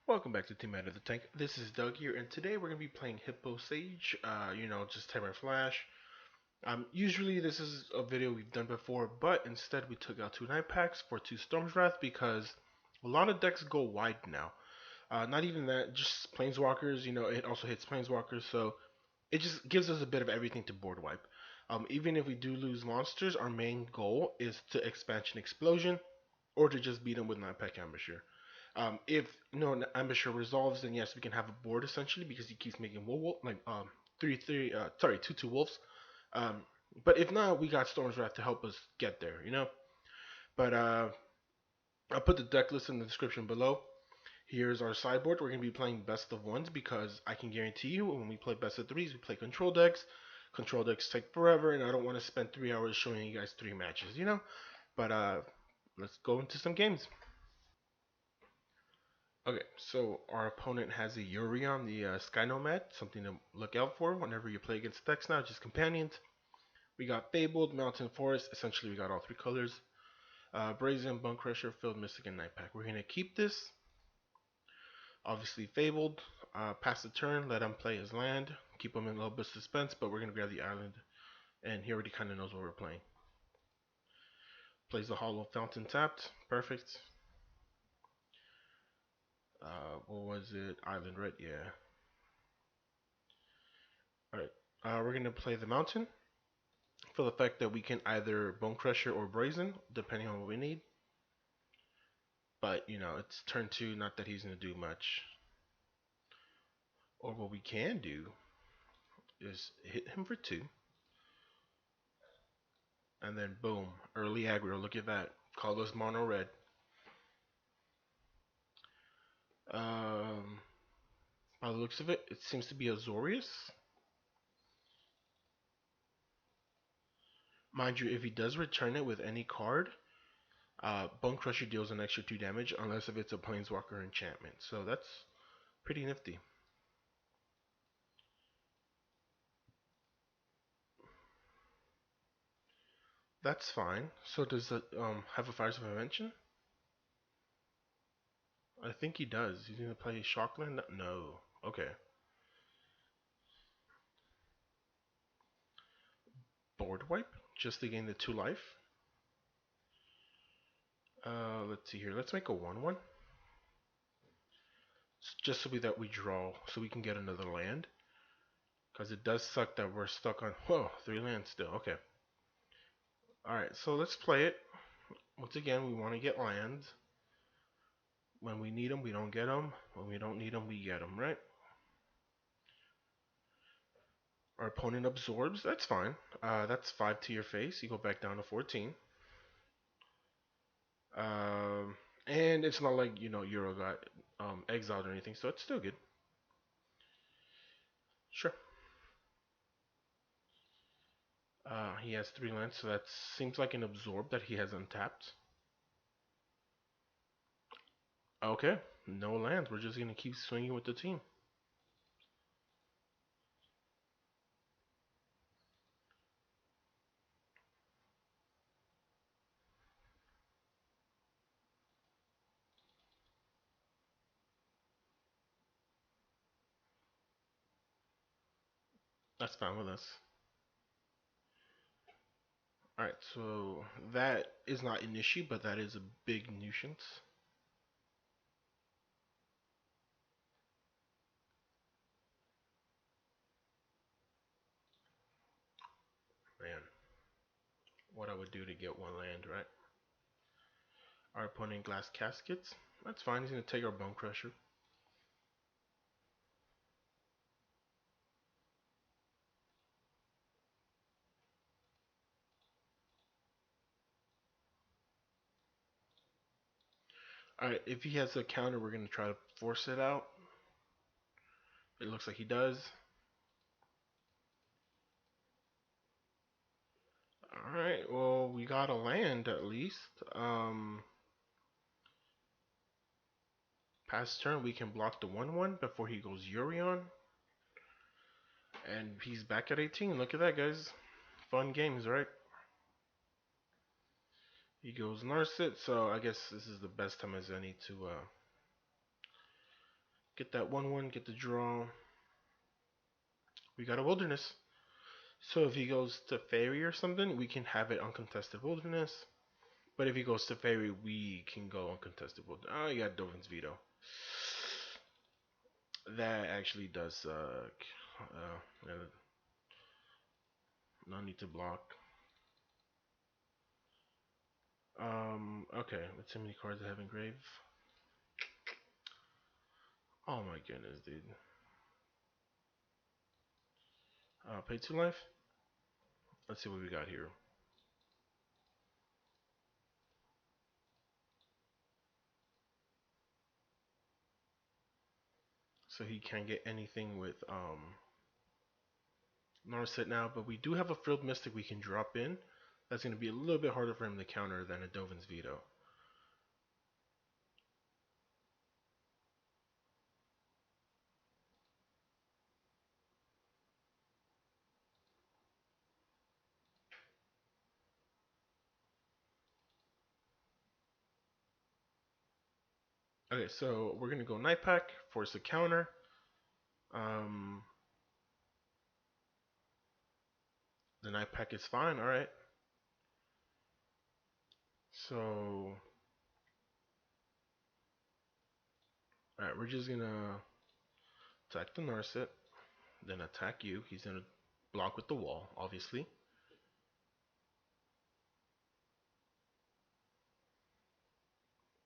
Welcome back to Team Out of the Tank. This is Doug here, and today we're gonna be playing Hippo Sage. Just Temur Flash. Usually this is a video we've done before, but instead we took out two night packs for two Storm's Wrath because a lot of decks go wide now. Not even that, just Planeswalkers. It also hits Planeswalkers, so it just gives us a bit of everything to board wipe. Even if we do lose monsters, our main goal is to expansion explosion or to just beat them with night pack Ambusher. If an Ambusher resolves, then yes, we can have a board essentially because he keeps making wolf like 3-3 sorry 2-2 wolves. Um, but if not, we got Storm's Wrath to help us get there. But I'll put the deck list in the description below. Here's our sideboard. We're gonna be playing best of ones because I can guarantee you when we play best of threes, we play control decks. Control decks take forever, and I don't want to spend 3 hours showing you guys three matches. But let's go into some games. Okay, so our opponent has a Yuri on the Sky Nomad, something to look out for whenever you play against decks now, just companions. We got Fabled, Mountain Forest, essentially we got all three colors. Brazen, Bone Crusher, Field Mystic, and Night Pack. We're going to keep this, obviously Fabled, pass the turn, let him play his land, keep him in a little bit of suspense, but we're going to grab the island, and he already kind of knows what we're playing. Plays the Hollow Fountain tapped, perfect. What was it? Island, right? Yeah. Alright, we're going to play the Mountain for the fact that we can either Bone Crusher or Brazen, depending on what we need. But, it's turn two, not that he's going to do much. Or what we can do is hit him for two. And then boom, early aggro, look at that. Colorless mono red. Um, by the looks of it, it seems to be Azorius. Mind you, if he does return it with any card, Bone Crusher deals an extra 2 damage unless if it's a Planeswalker enchantment. So that's pretty nifty. That's fine. So does it have a Fires of Invention? I think he does. He's gonna play Shockland? No. Okay. Board wipe? Just to gain the 2 life? Let's see here. Let's make a 1-1. Just so that we draw, so we can get another land. Because it does suck that we're stuck on, whoa, 3 lands still. Okay. Alright, so let's play it. Once again, we want to get lands. When we need them, we don't get them. When we don't need them, we get them, right? Our opponent absorbs. That's fine. That's 5 to your face. You go back down to 14. Um, and it's not like, Euro got exiled or anything, so it's still good. Sure. He has 3 lands, so that seems like an absorb that he has untapped. Okay, no lands. We're just going to keep swinging with the team. That's fine with us. Alright, so that is not an issue, but that is a big nuisance. Man, what I would do to get 1 land, right? Our opponent glass caskets. That's fine, he's going to take our Bone Crusher. Alright, if he has a counter, we're going to try to force it out. It looks like he does. Alright, well, we got a land at least. Past turn, we can block the 1-1 before he goes Urion. And he's back at 18. Look at that, guys. Fun games, right? He goes Narset, so I guess this is the best time as any to Get that 1/1, get the draw. We got a wilderness. So if he goes to fairy or something, we can have it uncontested wilderness. But if he goes to fairy, we can go uncontested wilderness. Oh, you got Dovin's veto. That actually does suck. No need to block. Okay. Let's see how many cards I have engraved. Oh my goodness, dude. Pay 2 life. Let's see what we got here. So he can't get anything with Narset now, but we do have a Frilled Mystic we can drop in. That's going to be a little bit harder for him to counter than a Dovin's Veto. Okay, so we're going to go Night Pack, force a counter. Um, the Night Pack is fine, alright. So, alright, we're just going to attack the Narset, then attack you. He's going to block with the wall, obviously.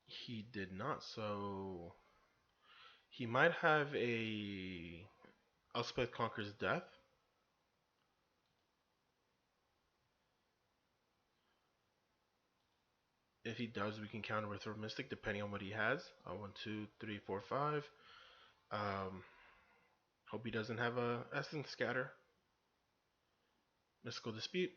He did not, so he might have a Elspeth Conquers Death. If he does, we can counter with Throw Mystic depending on what he has. 1, 2, 3, 4, 5. Hope he doesn't have a Essence Scatter. Mystical Dispute.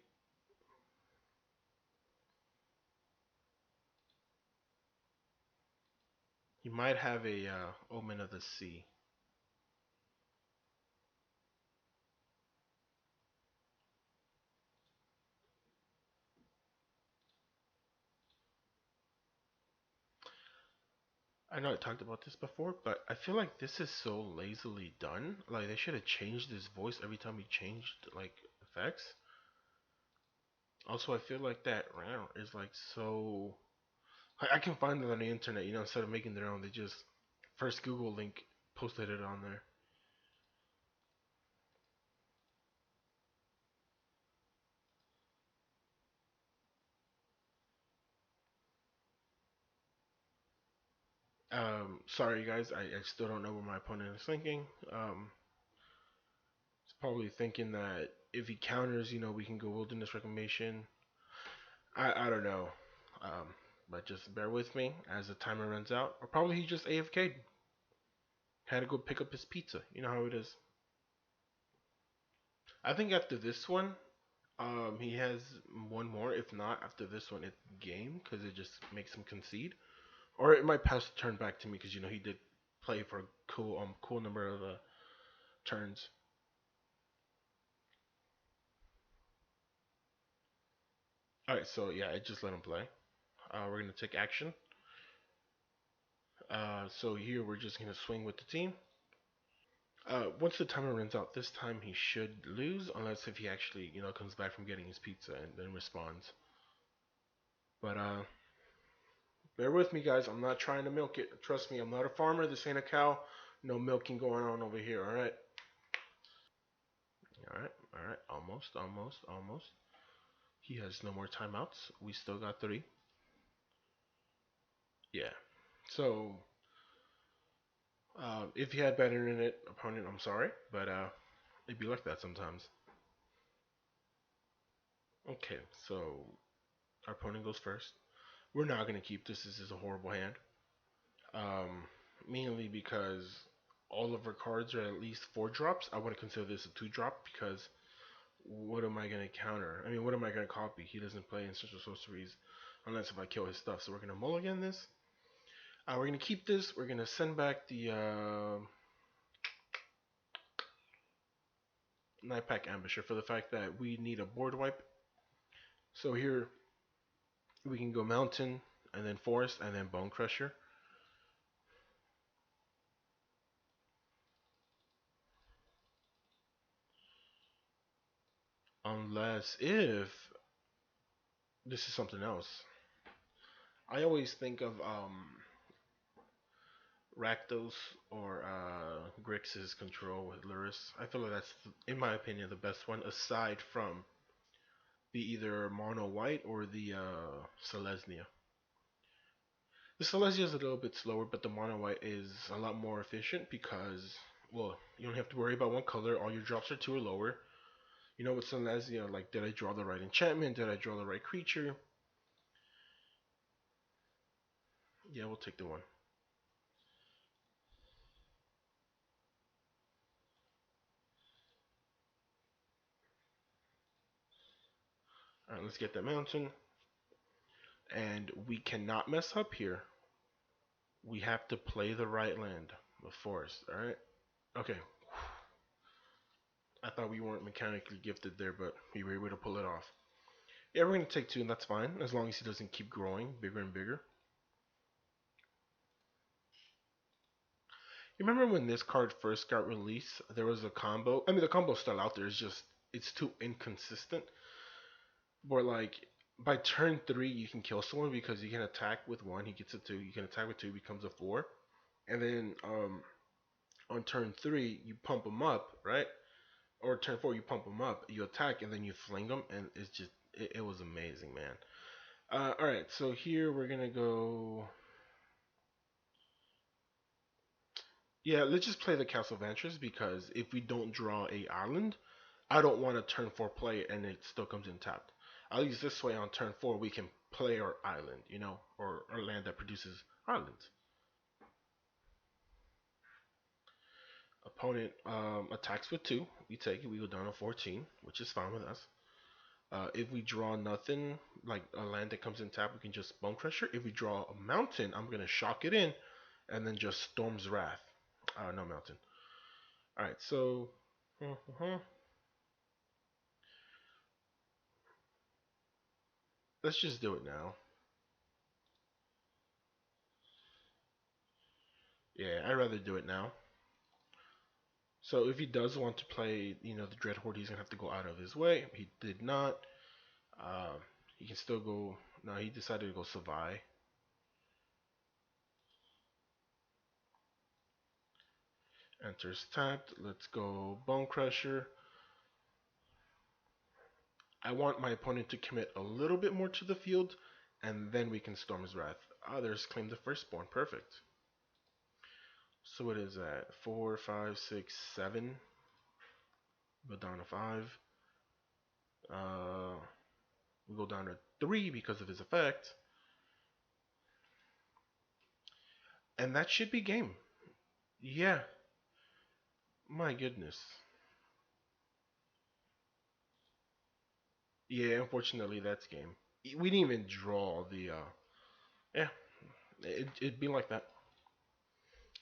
He might have a Omen of the Sea. I know I talked about this before, but I feel like this is so lazily done. Like they should have changed his voice every time he changed like effects. Also, I feel like that round is like so. I can find it on the internet, you know, instead of making their own, they just first Google link posted it on there. Sorry guys, I still don't know what my opponent is thinking. He's probably thinking that if he counters, you know, we can go Wilderness Reclamation. I don't know. Um, but just bear with me as the timer runs out. Or probably he just AFK'd. Had to go pick up his pizza. You know how it is. I think after this one, he has one more. If not, after this one, it's game because it just makes him concede. Or it might pass the turn back to me because you know he did play for a cool number of turns. All right, so yeah, I just let him play. We're gonna take action. So here we're just gonna swing with the team. Once the timer runs out, this time he should lose, unless if he actually, you know, comes back from getting his pizza and then responds. But bear with me, guys. I'm not trying to milk it. Trust me, I'm not a farmer. This ain't a cow. No milking going on over here. All right. All right. All right. Almost. Almost. Almost. He has no more timeouts. We still got 3. Yeah. So, if you had better internet opponent, I'm sorry, but it'd be like that sometimes. Okay. So our opponent goes first. We're not gonna keep this. This is a horrible hand. Um, Mainly because all of our cards are at least 4 drops. I want to consider this a 2 drop because what am I gonna counter? I mean, what am I gonna copy? He doesn't play Ancestral Sorceries unless if I kill his stuff. So we're gonna mulligan this. We're gonna keep this. We're gonna send back the Nightpack Ambusher for the fact that we need a board wipe. So here we can go Mountain and then Forest and then Bone Crusher. unless if this is something else. I always think of Rakdos or Grix's control with Luris. I feel like that's, in my opinion, the best one aside from the either mono white or the Selesnya. The Selesnya is a little bit slower, but the mono white is a lot more efficient because, well, you don't have to worry about one color. All your drops are two or lower. You know, with Selesnya, like, did I draw the right enchantment? Did I draw the right creature? Yeah, we'll take the one. Alright, let's get the mountain. And we cannot mess up here. We have to play the right land, the forest, alright? Okay. I thought we weren't mechanically gifted there, but we were able to pull it off. Yeah, we're gonna take two, and that's fine, as long as he doesn't keep growing bigger and bigger. You remember when this card first got released? There was a combo. I mean, the combo's still out there. It's just it's too inconsistent. But like by turn three, you can kill someone because you can attack with one, he gets a two. You can attack with two, he becomes a four. And then on turn three, you pump him up, right? Or turn four, you pump him up. You attack, and then you fling him, and it's just it was amazing, man. All right, so here we're gonna go. Yeah, let's just play the Castle Vantress because if we don't draw a island, I don't want to turn four play and it still comes in tapped. At least this way on turn four we can play our island, you know, or our land that produces islands. Opponent attacks with two. We take it. We go down to 14, which is fine with us. If we draw nothing, like a land that comes in tap, we can just Bone Crusher. If we draw a mountain, I'm gonna shock it in, and then just Storm's Wrath. No mountain. All right, so let's just do it now. Yeah, I'd rather do it now. So if he does want to play, you know, the Dread Horde, he's gonna have to go out of his way. He did not. Uh, he can still go. No, he decided to go Savai. Enters tapped. Let's go Bone Crusher. I want my opponent to commit a little bit more to the field, and then we can Storm his Wrath. Ah, there's Claim the Firstborn. Perfect. So what is that? 4, 5, 6, 7. Go down to 5. Uh, we go down to 3 because of his effect. And that should be game. Yeah. My goodness. Yeah, unfortunately, that's game. We didn't even draw the. Yeah, it'd be like that.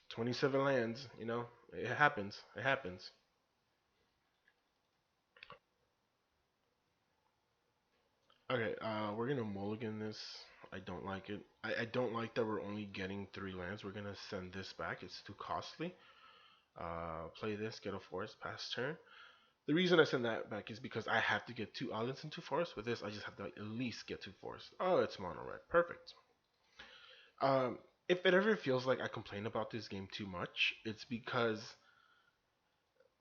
27 lands, you know, it happens. It happens. Okay, we're gonna mulligan this. I don't like it. I don't like that we're only getting 3 lands. We're gonna send this back. It's too costly. Play this, get a forest, pass turn. The reason I send that back is because I have to get 2 islands and 2 forests. With this, I just have to at least get 2 forests. Oh, it's mono red. Perfect. Um, if it ever feels like I complain about this game too much, it's because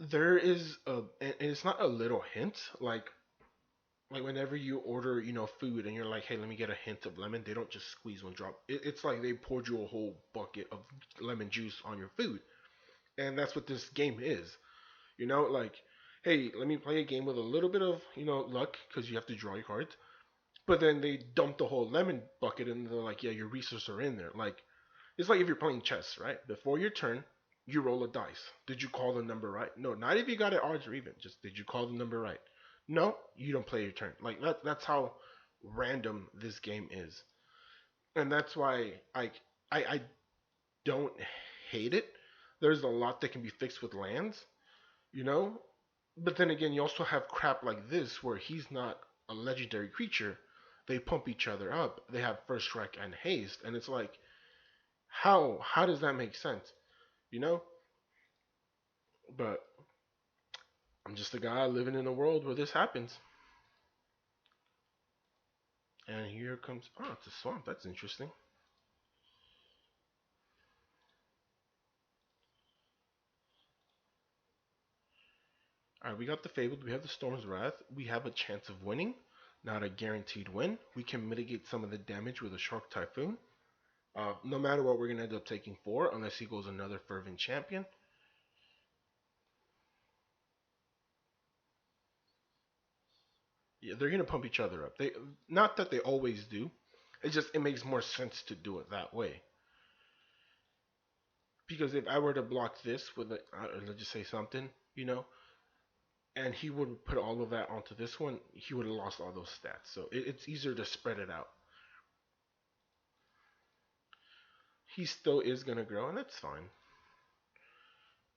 there is and it's not a little hint, like whenever you order, you know, food and you're like, hey, let me get a hint of lemon, they don't just squeeze one drop. It's like they poured you a whole bucket of lemon juice on your food, and that's what this game is. You know, like, hey, let me play a game with a little bit of, you know, luck because you have to draw your cards. But then they dump the whole lemon bucket and they're like, yeah, your resources are in there. Like, it's like if you're playing chess, right? Before your turn, you roll a dice. Did you call the number right? No, not if you got it odds or even. Just did you call the number right? No, you don't play your turn. Like that's how random this game is, and that's why I don't hate it. There's a lot that can be fixed with lands, you know. But then again, you also have crap like this where he's not a legendary creature. They pump each other up. They have first strike and haste, and it's like, how does that make sense? You know? But I'm just a guy living in a world where this happens. And here comes. Oh, it's a swamp. That's interesting. All right, we got the Fabled. We have the Storm's Wrath. We have a chance of winning, not a guaranteed win. We can mitigate some of the damage with a Shark Typhoon. No matter what, we're gonna end up taking four unless he goes another Fervent Champion. Yeah, they're gonna pump each other up. They not that they always do. It just it makes more sense to do it that way. Because if I were to block this with a, let's just say something, and he would put all of that onto this one, he would have lost all those stats. So it's easier to spread it out. He still is gonna grow, and that's fine.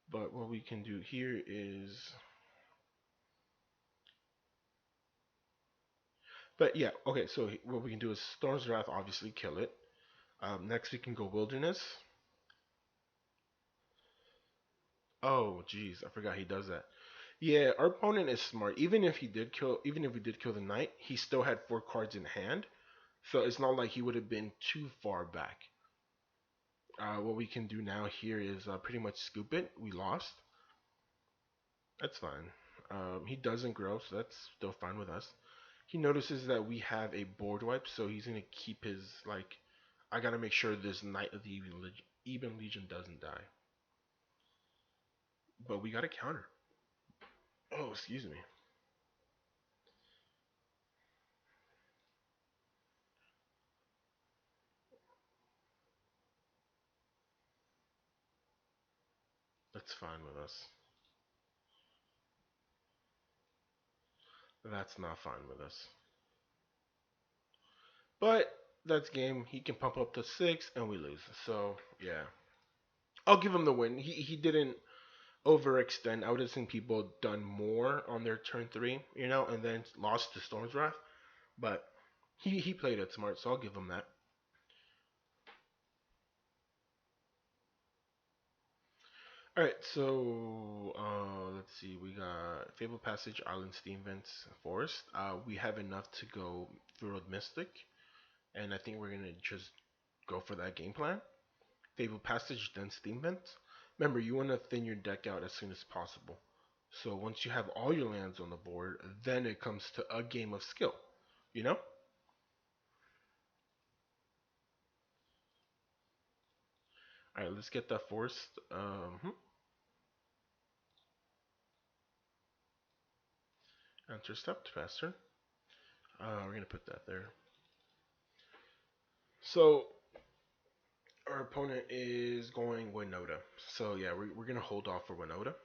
But what we can do here is, but yeah, okay. So what we can do is Storm's Wrath, obviously kill it. Next we can go Wilderness. Oh, jeez, I forgot he does that. Yeah, our opponent is smart. Even if we did kill the knight, he still had four cards in hand, so it's not like he would have been too far back. What we can do now here is pretty much scoop it. We lost. That's fine. He doesn't grow, so that's still fine with us. He notices that we have a board wipe, so he's gonna keep his like. I gotta make sure this Knight of the Even Legion doesn't die. But we got a counter. Oh, excuse me. That's fine with us. That's not fine with us. But that's game. He can pump up to six, and we lose. So yeah, I'll give him the win. He didn't overextend. I would have seen people done more on their turn three, and then lost to Storm's Wrath. But he played it smart, so I'll give him that. All right, so let's see. We got Fable Passage, Island, Steam Vents, Forest. We have enough to go through Mystic, and I think we're gonna just go for that game plan. Fable Passage, then Steam Vents. Remember, you want to thin your deck out as soon as possible. So once you have all your lands on the board, then it comes to a game of skill. You know? All right, let's get that Forest. Enter step faster. We're gonna put that there. So our opponent is going Winota. So yeah, we're gonna hold off for Winota.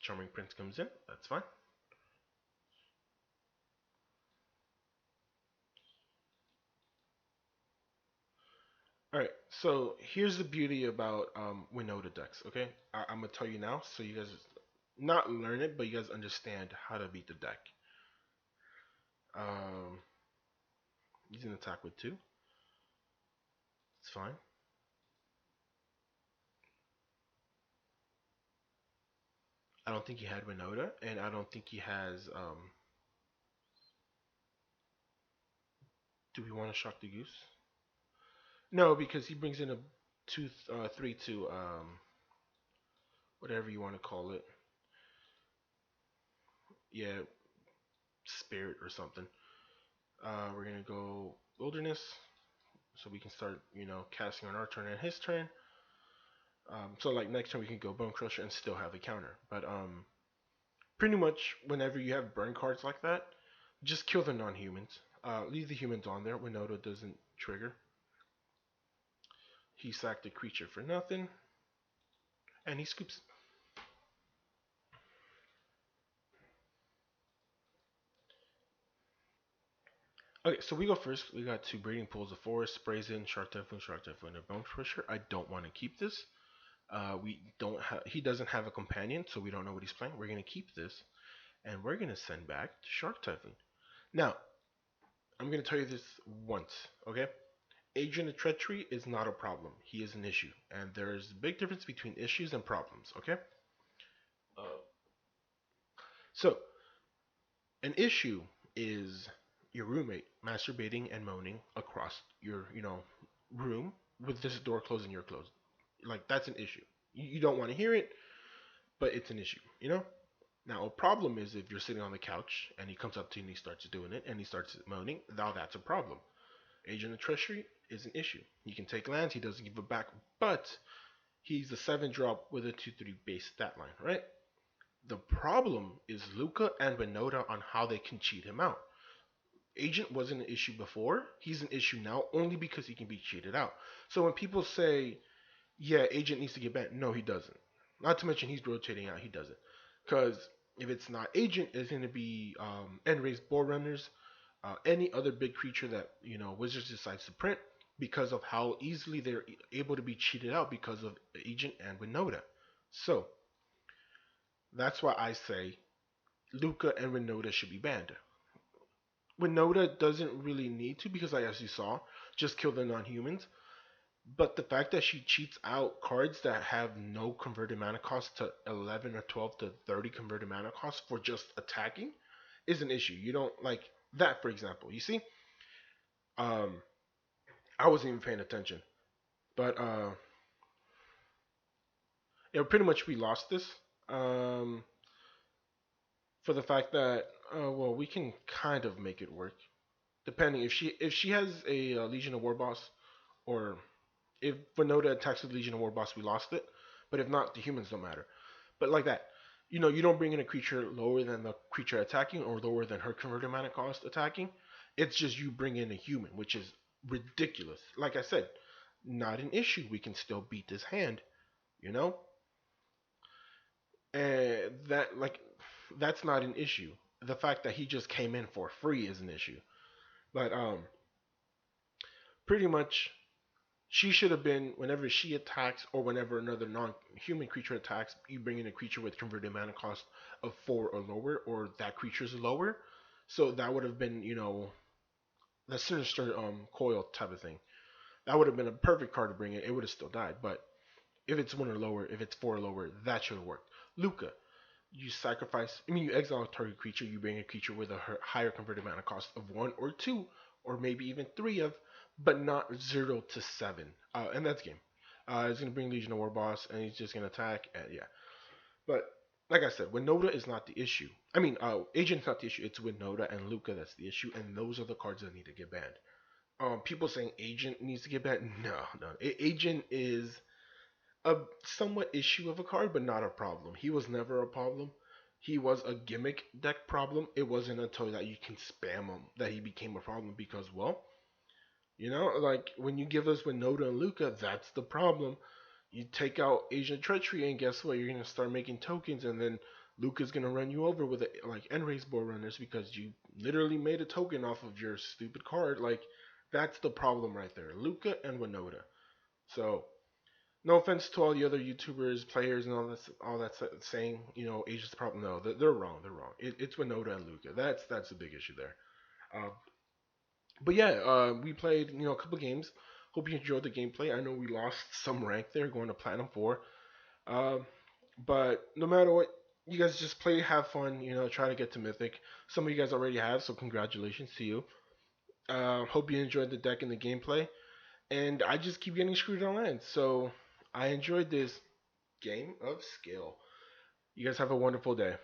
Charming Prince comes in. That's fine. All right. So here's the beauty about Winota decks. Okay, I'm gonna tell you now, so you guys not learn it, but you guys understand how to beat the deck. Um, he's gonna attack with two. It's fine. I don't think he had Winota, and I don't think he has. Do we want to shock the goose? No, because he brings in a two, 3/2, whatever you want to call it. Yeah, spirit or something. We're gonna go wilderness, so we can start, casting on our turn and his turn. So like next turn we can go bone crusher and still have a counter. But pretty much whenever you have burn cards like that, just kill the non-humans. Leave the humans on there when Noto doesn't trigger. He sacked a creature for nothing, and he scoops. Okay, so we go first. We got two breeding pools of forest, sprays in, shark typhoon, and bone crusher. I don't want to keep this. We don't have. He doesn't have a companion, so we don't know what he's playing. We're gonna keep this, and we're gonna send back to Shark Typhoon. Now, I'm gonna tell you this once, okay? Agent of Treachery is not a problem. He is an issue, and there's a big difference between issues and problems, okay? Uh, so, an issue is your roommate masturbating and moaning across your, room with this door closed and you're closed. Like that's an issue. You don't want to hear it, but it's an issue. Now a problem is if you're sitting on the couch and he comes up to you and he starts doing it and he starts moaning, now that's a problem. Agent of Treachery is an issue. He can take lands, he doesn't give it back, but he's a 7 drop with a 2/3 base stat line, right? The problem is Lukka and Winota on how they can cheat him out. Agent wasn't an issue before. He's an issue now only because he can be cheated out. So when people say, yeah, Agent needs to get banned, no, he doesn't. Not to mention he's rotating out, he doesn't. Because if it's not Agent, it's going to be end race Boar Runners, any other big creature that, Wizards decides to print because of how easily they're able to be cheated out because of Agent and Winota. So that's why I say Luca and Winota should be banned. Winota doesn't really need to because, as you saw, just kill the non-humans. But the fact that she cheats out cards that have no converted mana cost to 11 or 12 to 30 converted mana cost for just attacking is an issue. You don't like that, for example. You see, um, I wasn't even paying attention, but yeah, pretty much we lost this. Um, for the fact that well, we can kind of make it work depending if she has a Legion of War boss, or if Winota attacks with Legion of War boss, we lost it. But if not, the humans don't matter. But like that, you don't bring in a creature lower than the creature attacking or lower than her converted mana cost attacking. It's just you bring in a human, which is ridiculous. Like I said, not an issue. We can still beat this hand, you know? And that's not an issue. The fact that he just came in for free is an issue. But pretty much she should have been, whenever she attacks or whenever another non-human creature attacks, you bring in a creature with converted mana cost of 4 or lower, or that creature's lower. So that would have been, the sinister coil type of thing. That would have been a perfect card to bring in. It would have still died, but if it's 1 or lower, if it's 4 or lower, that should have worked. Luca, you sacrifice. I mean, you exile a target creature. You bring a creature with a higher converted mana cost of 1 or 2, or maybe even 3 of, but not 0 to 7. And that's game. He's gonna bring Legion of War boss, and he's just gonna attack. And yeah, but like I said, Winota is not the issue. I mean, Agent's not the issue. It's Winota and Luca that's the issue, and those are the cards that need to get banned. People saying Agent needs to get banned. No, no. Agent is a somewhat issue of a card, but not a problem. He was never a problem. He was a gimmick deck problem. It wasn't until that you can spam him that he became a problem because, well, like when you give us Winota and Luca, that's the problem. You take out Asian Treachery, and guess what? You're gonna start making tokens, and then Luca's gonna run you over with like end race Boar Runners because you literally made a token off of your stupid card. Like that's the problem right there, Luca and Winota. So no offense to all the other YouTubers, players, and all that saying, Asia's the problem. No, they're wrong. They're wrong. It's Winota and Luca. That's the big issue there. Uh, but yeah, we played a couple games. Hope you enjoyed the gameplay. I know we lost some rank there, going to Platinum 4. Um, but no matter what, you guys just play, have fun. Try to get to Mythic. Some of you guys already have, so congratulations to you. Hope you enjoyed the deck and the gameplay. And I just keep getting screwed on land, so I enjoyed this game of skill. You guys have a wonderful day.